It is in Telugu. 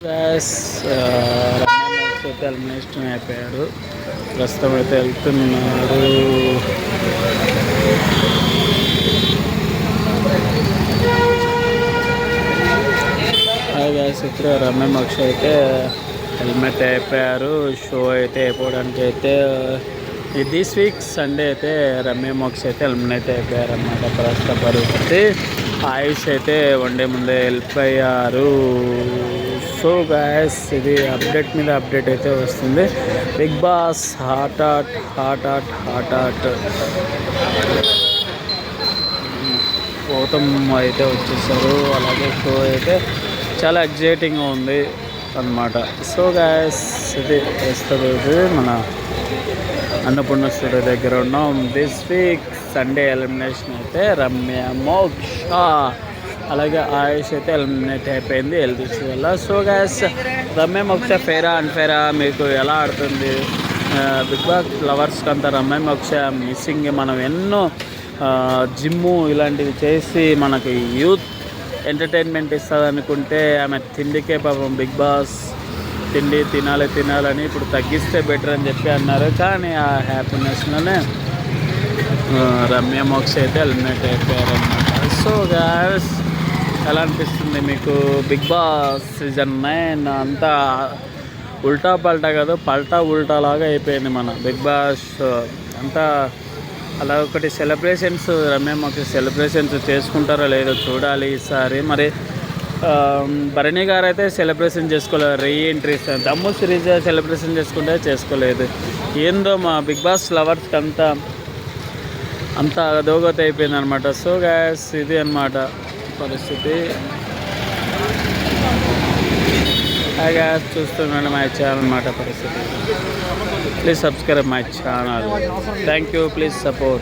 గ్యాస్ అయితే ఎలిమినేషన్ అయిపోయారు. ప్రస్తుతం అయితే వెళ్తున్నారు. గ్యాస్ ఇప్పుడు రమ్య మోక్ష అయితే హెల్మెట్ అయిపోయారు. షో అయితే అయిపోవడానికి అయితే దిస్ వీక్ సండే అయితే రమ్య మోక్ష అయితే ఎలిమినేట్ అయిపోయారు అన్నమాట. ప్రస్తుత పరిస్థితి ఆయుష్ అయితే వన్ డే ముందే వెళ్ళిపోయారు. సో గాయస్ ఇది అప్డేట్ మీద అప్డేట్ అయితే వస్తుంది. బిగ్ బాస్ హాట్ గౌతమ్ అయితే వచ్చేసారు. అలాగే షో అయితే చాలా ఎగ్జైటింగ్గా ఉంది అన్నమాట. సో గాయస్ ఇది ప్రస్తుతం మన అన్నపూర్ణ స్టూడియో దగ్గర ఉన్నాం. దిస్ వీక్ సండే ఎలిమినేషన్ అయితే రమ్య మోక్ష అలాగే ఆయుష్ అయితే ఎలిమినేట్ అయిపోయింది హెల్త్ ఇష్యూ వల్ల. సో గ్యాస్ రమ్య మోక్ష ఫేరా అన్ఫేరా మీకు ఎలా ఆడుతుంది? బిగ్ బాస్ లవర్స్కి అంతా రమ్య మోక్ష మిస్సింగ్. మనం ఎన్నో జిమ్ము ఇలాంటివి చేసి మనకి యూత్ ఎంటర్టైన్మెంట్ ఇస్తుంది అనుకుంటే ఆమె తిండికే పాపం బిగ్ బాస్ తిండి తినాలని ఇప్పుడు తగ్గిస్తే బెటర్ అని చెప్పి అన్నారు. కానీ ఆ హ్యాపీనెస్లోనే రమ్య మోక్ష అయితే ఎలిమినేట్ అయిపోయారు అన్నమాట. సో గ్యాస్ ఎలా అనిపిస్తుంది మీకు? బిగ్ బాస్ సీజన్ 9 అంతా ఉల్టా పల్టా కాదు, పల్టా ఉల్టా లాగా అయిపోయింది మన బిగ్ బాస్ అంతా. అలా ఒకటి సెలబ్రేషన్స్ రమ్య మోక్ష సెలబ్రేషన్స్ చేసుకుంటారో లేదో చూడాలి ఈసారి. మరి భరణి గారు అయితే సెలబ్రేషన్ చేసుకోలేదు. రీఎంట్రీస్ దమ్ము సిరీస్ సెలబ్రేషన్ చేసుకుంటే చేసుకోలేదు. ఏందో మా బిగ్ బాస్ లవర్స్కి అంతా అదోగత అయిపోయింది అనమాట. సో గ్యాస్ ఇది అనమాట పరిస్థితి. గ్యాస్ చూస్తున్నాను మై ఛానల్ అనమాట పరిస్థితి. Please subscribe my channel. Thank you. Please support.